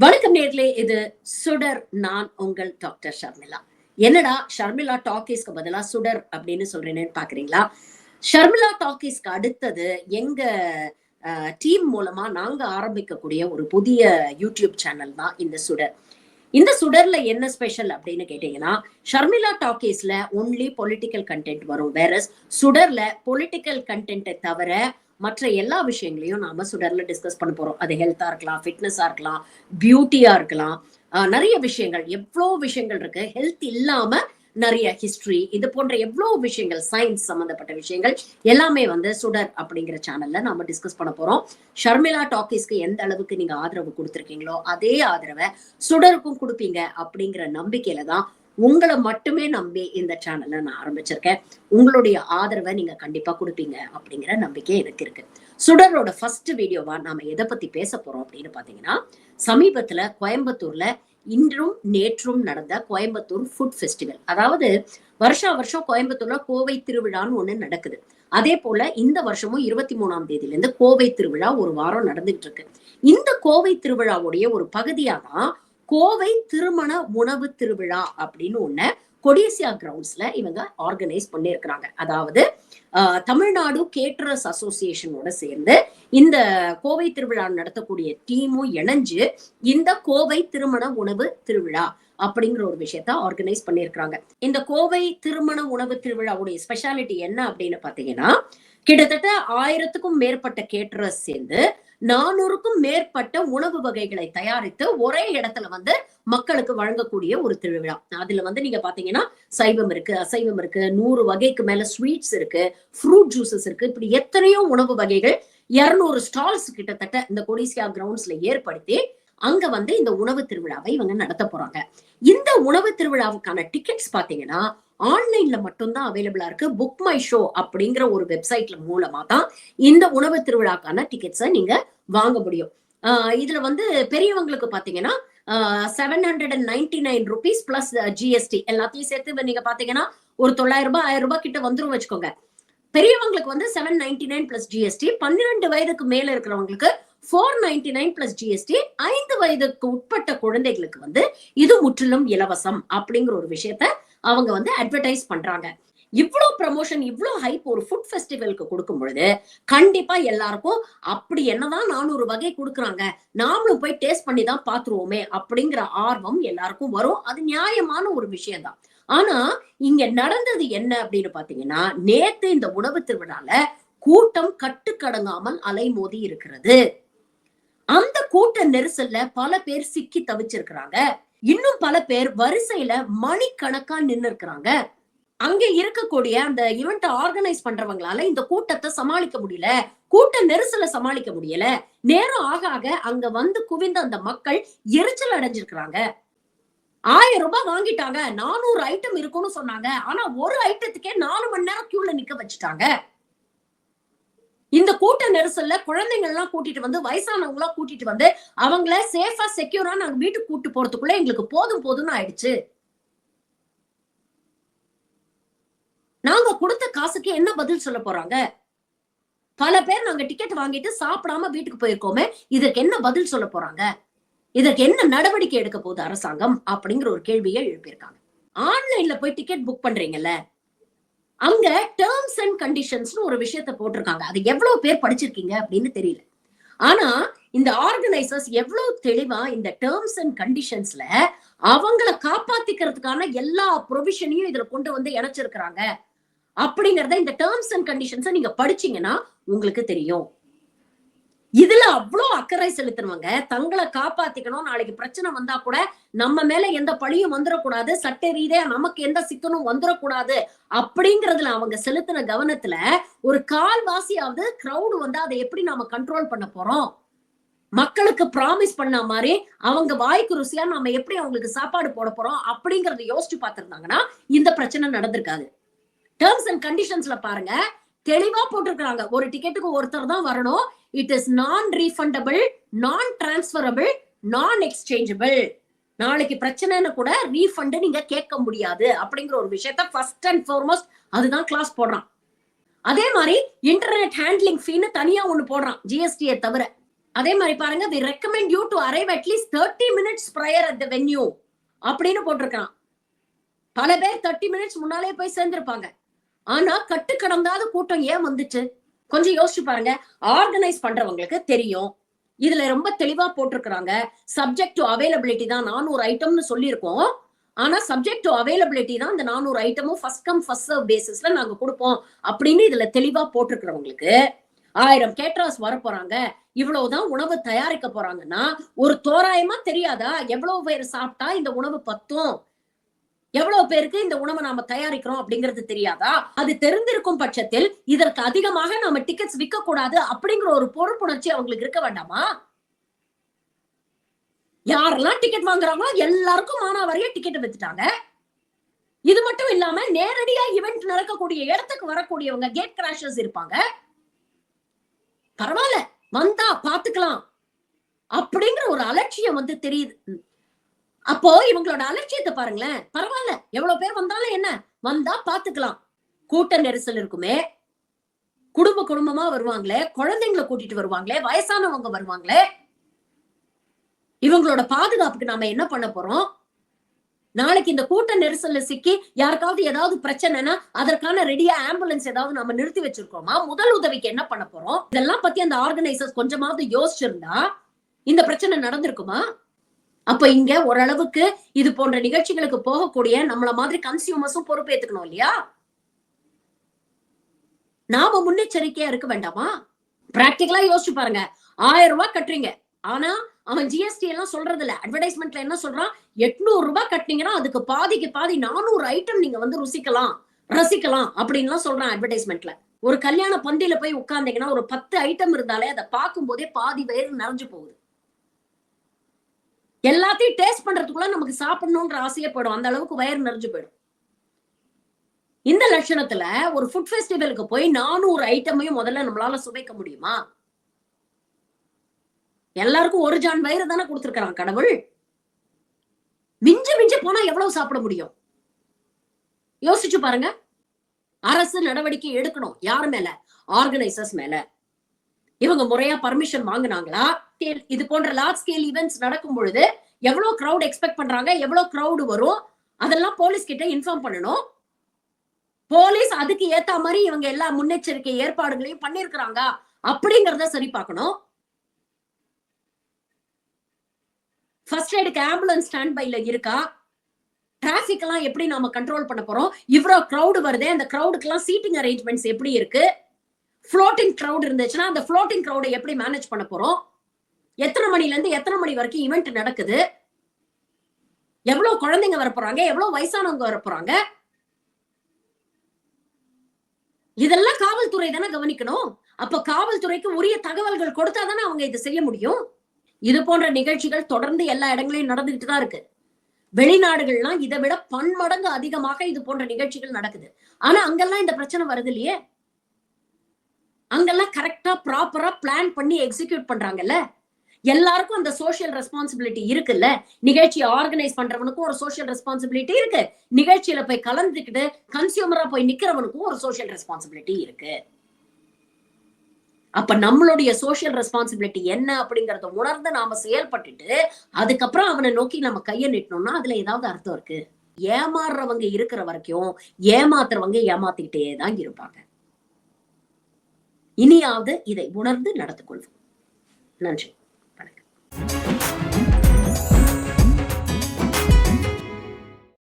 வணக்கம் நேர்களே, இது சுடர். நான் உங்கள் டாக்டர் ஷர்மிளா. என்னடா ஷர்மிளா டாக்கீஸ்க்கு பதிலா சுடர் அப்படின்னு சொல்றேன்னு பாக்குறீங்களா? ஷர்மிளா டாக்கீஸ்க்கு அடுத்தது எங்க டீம் மூலமா நாங்க ஆரம்பிக்கக்கூடிய ஒரு புதிய யூடியூப் சேனல் தான் இந்த சுடர். இந்த சுடர்ல என்ன ஸ்பெஷல் அப்படின்னு கேட்டீங்கன்னா, ஷர்மிளா டாக்கீஸ்ல ஒன்லி பொலிட்டிக்கல் கண்டென்ட் வரும். வேற சுடர்ல பொலிட்டிக்கல் கண்டென்ட்டை தவிர மற்ற எல்லா விஷயங்களையும் நாம சுடர்ல டிஸ்கஸ் பண்ண போறோம். அது ஹெல்த்தா இருக்கலாம், ஃபிட்னஸா இருக்கலாம், பியூட்டியா இருக்கலாம், நிறைய விஷயங்கள், எவ்வளோ விஷயங்கள் இருக்கு. ஹெல்த் இல்லாம நிறைய ஹிஸ்டரி, இது போன்ற எவ்வளவு விஷயங்கள், சயின்ஸ் சம்பந்தப்பட்ட விஷயங்கள் எல்லாமே வந்து சுடர் அப்படிங்கிற சேனல்ல நாம டிஸ்கஸ் பண்ண போறோம். ஷர்மிளா டாக்கீஸ்க்கு எந்த அளவுக்கு நீங்க ஆதரவு கொடுத்திருக்கீங்களோ அதே ஆதரவை சுடருக்கும் கொடுப்பீங்க அப்படிங்கிற நம்பிக்கையில தான் உங்களை மட்டுமே நம்பி இந்த சேனலை நான் ஆரம்பிச்சிருக்கேன். உங்களுடைய ஆதரவை நீங்க கண்டிப்பா கொடுப்பீங்க அப்படிங்கிற நம்பிக்கை எனக்கு இருக்கு. சுடரோட ஃபர்ஸ்ட் வீடியோவா நாம எதை பத்தி பேச போறோம் அப்படின்னு பாத்தீங்கன்னா, சமீபத்துல கோயம்புத்தூர்ல இன்றும் நேற்றும் நடந்த கோயம்புத்தூர் ஃபுட் ஃபெஸ்டிவல். அதாவது வருஷம் கோயம்புத்தூர்ல கோவை திருவிழான்னு ஒண்ணு நடக்குது. அதே போல இந்த வருஷமும் 23ஆம் தேதியில இருந்து கோவை திருவிழா ஒரு வாரம் நடந்துகிட்டு இருக்கு. இந்த கோவை திருவிழாவுடைய ஒரு பகுதியா தான் கோவை திருமண உணவு திருவிழா அப்படின்னு ஒண்ணு கொடிசியா கிரவுண்ட்ஸ்ல இவங்க ஆர்கனைஸ் பண்ணிருக்கிறாங்க. அதாவது தமிழ்நாடு கேட்டரர்ஸ் அசோசியேஷனோட சேர்ந்து இந்த கோவை திருவிழா நடத்தக்கூடிய டீமும் இணைஞ்சு இந்த கோவை திருமண உணவு திருவிழா அப்படிங்கிற ஒரு விஷயத்த ஆர்கனைஸ் பண்ணிருக்கிறாங்க. இந்த கோவை திருமண உணவு திருவிழாவுடைய ஸ்பெஷாலிட்டி என்ன அப்படின்னு பாத்தீங்கன்னா, கிட்டத்தட்ட 1000க்கும் மேற்பட்ட கேட்டரர்ஸ் சேர்ந்து 400க்கும் மேற்பட்ட உணவு வகைகளை தயாரித்து ஒரே இடத்துல வந்து மக்களுக்கு வழங்கக்கூடிய ஒரு திருவிழா. அதுல வந்து நீங்க பாத்தீங்கன்னா சைவம் இருக்கு, அசைவம் இருக்கு, 100 வகைக்கு மேல ஸ்வீட்ஸ் இருக்கு, ஃப்ரூட் ஜூசஸ் இருக்கு, இப்படி எத்தனையோ உணவு வகைகள் 200 ஸ்டால்ஸ் கிட்டத்தட்ட இந்த கொடிசியா கிரவுண்ட்ஸ்ல ஏற்படுத்தி அங்க வந்து இந்த உணவு திருவிழாவை இவங்க நடத்த போறாங்க. இந்த உணவு திருவிழாவுக்கான டிக்கெட்ஸ் பாத்தீங்கன்னா ஆன்லைன்ல மட்டும்தான் அவைலபிளா இருக்கு. புக் மை ஷோ அப்படிங்கிற ஒரு வெப்சைட்ல மூலமா தான் இந்த உணவு திருவிழாக்கான டிக்கெட்ஸை நீங்க வாங்க முடியும். இதுல வந்து பெரியவங்களுக்கு பாத்தீங்கன்னா 799 rupees பிளஸ் ஜிஎஸ்டி எல்லாத்தையும் சேர்த்து நீங்க பாத்தீங்கன்னா ஒரு 900 ரூபாய் 1000 ரூபாய் கிட்ட வந்துரும் வச்சுக்கோங்க. பெரியவங்களுக்கு வந்து 799 பிளஸ் ஜிஎஸ்டி, 12 வயதுக்கு மேல இருக்கிறவங்களுக்கு 499 பிளஸ் ஜிஎஸ்டி, 5 வயதுக்கு உட்பட்ட குழந்தைகளுக்கு வந்து இது முற்றிலும் இலவசம் அப்படிங்கிற ஒரு விஷயத்த அவங்க வந்து அட்வர்டைஸ் பண்றாங்க. இவ்வளவு ப்ரமோஷன், இவ்வளவு ஹைப் ஒரு ஃபுட் ஃபெஸ்டிவலுக்கு கொடுக்கும் பொழுது கண்டிப்பா எல்லாருக்கும் அப்படி என்னதான் 400 வகை கொடுக்குறாங்க, நாமளும் போய் டேஸ்ட் பண்ணி தான் பாத்துருவோமே அப்படிங்கிற ஆர்வம் எல்லாருக்கும் வரும். அது நியாயமான ஒரு விஷயம் தான். ஆனா இங்க நடந்தது என்ன அப்படின்னு பாத்தீங்கன்னா, நேத்து இந்த உணவு திருவிழால கூட்டம் கட்டுக்கடங்காமல் அலைமோதி இருக்கிறது. அந்த கூட்ட நெரிசல்ல பல பேர் சிக்கி தவிச்சிருக்கிறாங்க. இன்னும் பல பேர் வரிசையில மணிக்கணக்கா நின்னு இருக்கிறாங்க. அங்க இருக்கக்கூடிய அந்த ஈவெண்ட் ஆர்கனைஸ் பண்றவங்களால இந்த கூட்டத்தை சமாளிக்க முடியல, கூட்ட நெரிசலை சமாளிக்க முடியல. நேரம் ஆக ஆக அங்க வந்து குவிந்த அந்த மக்கள் எரிச்சல் அடைஞ்சிருக்கிறாங்க. 1000 ரூபாய் வாங்கிட்டாங்க, 400 ஐட்டம் இருக்கும்னு சொன்னாங்க. ஆனா ஒரு ஐட்டத்துக்கே 4 மணி நேரம் கியூல நிக்க வச்சுட்டாங்க. இந்த கூட்ட நெரிசல்ல குழந்தைங்க எல்லாம் கூட்டிட்டு வந்து, வயசானவங்க எல்லாம் கூட்டிட்டு வந்து அவங்கள சேஃபா செக்யூரா நாங்க வீட்டுக்கு கூட்டு போறதுக்குள்ள எங்களுக்கு போதும் போதும்னு ஆயிடுச்சு. நாங்க கொடுத்த காசுக்கு என்ன பதில் சொல்ல போறாங்க? பல பேர் நாங்க டிக்கெட் வாங்கிட்டு சாப்பிடாம வீட்டுக்கு போயிருக்கோமே, இதற்கு என்ன பதில் சொல்ல போறாங்க? இதற்கு என்ன நடவடிக்கை எடுக்க போகுது அரசாங்கம் அப்படிங்கிற ஒரு கேள்வியை எழுப்பியிருக்காங்க. ஆன்லைன்ல போய் டிக்கெட் புக் பண்றீங்கல்ல, அங்க டேர்ம்ஸ் அண்ட் கண்டிஷன்ஸ்னு ஒரு விஷயத்த போட்டிருக்காங்க. அது எவ்வளவு பேர் படிச்சிருக்கீங்க அப்படின்னு தெரியல. ஆனா இந்த ஆர்கனைசர்ஸ் எவ்வளவு தெளிவா இந்த டேர்ம்ஸ் அண்ட் கண்டிஷன்ஸ்ல அவங்கள காப்பாத்திக்கிறதுக்கான எல்லா ப்ரொவிஷனையும் இதுல கொண்டு வந்து இணைச்சிருக்கிறாங்க அப்படிங்கறத இந்த டேர்ம்ஸ் அண்ட் கண்டிஷன்ஸை நீங்க படிச்சீங்கன்னா உங்களுக்கு தெரியும். இதுல அவ்வளவு அக்கறை செலுத்துறவங்க தங்களை காப்பாத்திக்கணும், நாளைக்கு பிரச்சனை வந்தா கூட நம்ம மேல எந்த பழியும் வந்துடக்கூடாது, சட்ட ரீதியா நமக்கு எந்த சிக்கனும் வந்துடக்கூடாது அப்படிங்கறதுல அவங்க செலுத்தின கவனத்துல ஒரு கால்வாசியாவது கிரௌடு வந்து அதை எப்படி நாம கண்ட்ரோல் பண்ண போறோம், மக்களுக்கு ப்ராமிஸ் பண்ண மாதிரி அவங்க வாய்க்கு ருசியா நாம எப்படி அவங்களுக்கு சாப்பாடு போட போறோம் அப்படிங்கறத யோசிச்சு பார்த்திருந்தாங்கன்னா இந்த பிரச்சனை நடந்திருக்காது. டேர்ம்ஸ் அண்ட் கண்டிஷன்ஸ்ல பாருங்க, தெளிவா போட்டிருக்காங்க. ஒரு டிக்கெட்டுக்கு ஒருத்தர் தான் வரணும். இட் இஸ் நான் ரீஃபண்டபிள், நான் டிரான்ஸ்பரபிள், நான் எக்ஸ்சேஞ்சபிள். நாளைக்கு பிரச்சனைன்னு கூட ரீஃபண்ட் நீங்க கேட்க முடியாது அப்படிங்கிற ஒரு விஷயத்த ஃபர்ஸ்ட் அண்ட் ஃபார்மோஸ்ட் அதுதான் கிளாஸ் போடுறான். அதே மாதிரி இன்டர்நெட் ஹேண்ட்லிங் ஃபீன்னு தனியா ஒண்ணு போடுறான் ஜிஎஸ்டியை தவிர. அதே மாதிரி பாருங்க, we recommend you to arrive at least 30 minutes prior at the venue அப்படின்னு போட்டிருக்கான். பல பேர் 30 மினிட்ஸ் முன்னாலே போய் சேர்ந்திருப்பாங்க. ஆனா கட்டு கடந்தாத கூட்டம் ஏன் வந்துச்சு? கொஞ்சம் யோசிச்சு பாருங்க. ஆர்கனைஸ் பண்றவங்களுக்கு தெரியும். இதுல ரொம்ப தெளிவா போட்டிருக்கிறாங்க. சப்ஜெக்ட் டு அவைலபிலிட்டி தான் 400 ஐட்டம்னு சொல்லியிருக்கோம். ஆனா சப்ஜெக்ட் டு அவைலபிலிட்டி தான் இந்த 400 ஐட்டமும் ஃபர்ஸ்ட் கம் ஃபர்ஸ்ட் சர்வ் பேசிஸ்ல நாங்க கொடுப்போம் அப்படின்னு இதுல தெளிவா போட்டிருக்கிறவங்களுக்கு 1000 கேட்டரர்ஸ் வர போறாங்க, இவ்வளவுதான் உணவு தயாரிக்க போறாங்கன்னா ஒரு தோராயமா தெரியாதா எவ்வளவு பேர் சாப்பிட்டா இந்த உணவு பத்தும், எவ்வளவு பேருக்கு இந்த உணவை நாம தயாரிக்கிறோம் அப்படிங்கிறது தெரியாதா? அது தெரிந்திருக்கும் பட்சத்தில் இதற்கு அதிகமாக நாம டிக்கெட்ஸ் விற்க கூடாது அப்படிங்கிற ஒரு பொறுப்புணர்ச்சி அவங்களுக்கு இருக்க வேண்டாமா? யாரெல்லாம் டிக்கெட் வாங்குறாங்களோ எல்லாருக்கும் மானாவாரியா டிக்கெட் வித்துட்டாங்க. இது மட்டும் இல்லாம நேரடியா ஈவென்ட் நடக்கக்கூடிய இடத்துக்கு வரக்கூடியவங்க கேட் கிராஷர்ஸ் இருப்பாங்க. பரவாயில்ல, வந்தா பாத்துக்கலாம் அப்படிங்கிற ஒரு அலட்சியம் வந்து தெரியுது. அப்போ இவங்களோட அலட்சியத்தை பாருங்களேன். பரவாயில்ல, எவ்வளவு பேர் வந்தாலும் என்ன, வந்தா பாத்துக்கலாம். கூட்ட நெரிசல் இருக்குமே, குடும்பமா வருவாங்களே, குழந்தைங்களை கூட்டிட்டு வருவாங்களே, வயசானவங்க வருவாங்களே, இவங்களோட பாதுகாப்புக்கு நாம என்ன பண்ண போறோம்? நாளைக்கு இந்த கூட்ட நெரிசல்ல சிக்கி யாருக்காவது ஏதாவது பிரச்சனைனா அதற்கான ரெடியா ஆம்புலன்ஸ் ஏதாவது நம்ம நிறுத்தி வச்சிருக்கோமா? முதல் உதவிக்கு என்ன பண்ண போறோம்? இதெல்லாம் பத்தி அந்த ஆர்கனைசர்ஸ் கொஞ்சமாவது யோசிச்சிருந்தா இந்த பிரச்சனை நடந்திருக்குமா? அப்ப இங்க ஓரளவுக்கு இது போன்ற நிகழ்ச்சிகளுக்கு போகக்கூடிய நம்மள மாதிரி கன்சியூமர்ஸும் பொறுப்பேத்துக்கணும் இல்லையா? நாம முன்னெச்சரிக்கையா இருக்க வேண்டாமா? பிராக்டிகலா யோசிச்சு பாருங்க. 1000 ரூபாய் கட்டுறீங்க, ஆனா அவன் ஜிஎஸ்டி எல்லாம் சொல்றது இல்ல. அட்வர்டைஸ்மெண்ட்ல என்ன சொல்றான்? 800 ரூபாய் கட்டினீங்கன்னா அதுக்கு பாதிக்கு பாதி 400 ஐட்டம் நீங்க வந்து ரசிக்கலாம் அப்படின்னு சொல்றான் அட்வர்டைஸ்மெண்ட்ல. ஒரு கல்யாண பந்தியில போய் உட்கார்ந்தீங்கன்னா ஒரு 10 ஐட்டம் இருந்தாலே அதை பார்க்கும் போதே பாதி வயிறு நிறைஞ்சு போகுது. எல்லாத்தையும் டேஸ்ட் பண்றதுக்குள்ள நமக்கு சாப்பிடணும்ன்ற ஆசையே போயிடும். அந்த அளவுக்கு வயிறு நிறைஞ்சு போயிடும். இந்த லட்சணத்துல ஒரு ஃபுட் ஃபெஸ்டிவலுக்கு போய் 400 ஐட்டமையும் முதல்ல நம்மளால சுவைக்க முடியுமா? எல்லாருக்கும் ஒரு ஜான் வயிறு தானே கொடுத்திருக்கிறான் கடவுள். மிஞ்ச போனா எவ்வளவு சாப்பிட முடியும்? யோசிச்சு பாருங்க. அரசு நடவடிக்கை எடுக்கணும். யார் மேல? ஆர்கனைசர்ஸ் மேல. இவங்க முறையா பர்மிஷன் வாங்கினாங்களா? இது போன்ற லார்ஜ் ஸ்கேல் ஈவென்ட்ஸ் நடக்கும் பொழுது எவ்வளவு கிரௌட் எக்ஸ்பெக்ட் பண்றாங்க, எவ்வளவு கிரௌட் வரும், அதெல்லாம் போலீஸ் கிட்ட இன்ஃபார்ம் பண்ணணும். போலீஸ் அதுக்கு ஏத்த மாதிரி இவங்க எல்லா முன்னெச்சரிக்கை ஏற்பாடுகளையும் பண்ணிருக்கிறாங்க அப்படிங்கறத சரி பார்க்கணும். ஃபர்ஸ்ட் எய்டுக்கு ஆம்புலன்ஸ் ஸ்டாண்ட் பைல இருக்கா? டிராபிக் எல்லாம் எப்படி நாம கண்ட்ரோல் பண்ண போறோம்? இவ்வளவு கிரௌட் வருதே, அந்த கிரௌடுக்கு எல்லாம் சீட்டிங் அரேஞ்ச்மெண்ட்ஸ் எப்படி இருக்கு? ஃப்ளோட்டிங் கிரௌட் இருந்துச்சுன்னா அந்த ஃப்ளோட்டிங் கிரௌடை எப்படி மேனேஜ் பண்ண போறோம்? எத்தனை மணில இருந்து எத்தனை மணி வரைக்கும் ஈவென்ட் நடக்குது? எவ்வளவு குழந்தைங்க வர போறாங்க, எவ்வளவு வயசானவங்க வர போறாங்க? இதெல்லாம் காவல்துறை தானே கவனிக்கணும். அப்ப காவல்துறைக்கு உரிய தகவல்கள் கொடுத்தாதானே அவங்க இதை செய்ய முடியும். இது போன்ற நிகழ்ச்சிகள் தொடர்ந்து எல்லா இடங்களையும் நடந்துகிட்டு தான் இருக்கு. வெளிநாடுகள்லாம் இதை விட பன்மடங்கு அதிகமாக இது போன்ற நிகழ்ச்சிகள் நடக்குது. ஆனா அங்கெல்லாம் இந்த பிரச்சனை வருது இல்லையே. அங்கெல்லாம் கரெக்டா ப்ராப்பரா பிளான் பண்ணி எக்ஸிக்யூட் பண்றாங்கல்ல. எல்லாருக்கும் அந்த சோசியல் ரெஸ்பான்சிபிலிட்டி இருக்குல்ல. நிகழ்ச்சியை ஆர்கனைஸ் பண்றவனுக்கும் ஒரு சோசியல் ரெஸ்பான்சிபிலிட்டி இருக்கு. நிகழ்ச்சியில போய் கலந்துக்கிட்டு கன்சியூமரா போய் நிக்கிறவனுக்கும் ஒரு சோசியல் ரெஸ்பான்சிபிலிட்டி இருக்கு. அப்ப நம்மளுடைய சோசியல் ரெஸ்பான்சிபிலிட்டி என்ன அப்படிங்கறத உணர்ந்து நாம செயல்பட்டுட்டு அதுக்கப்புறம் அவனை நோக்கி நம்ம கையை நீட்டணும்னா அதுல ஏதாவது அர்த்தம் இருக்கு? ஏமாறுறவங்க இருக்கிற வரைக்கும் ஏமாத்துறவங்க ஏமாத்திக்கிட்டே தான் இருப்பாங்க. இனியாவது இதை உணர்ந்து நடந்து கொள்வோம். நன்றி.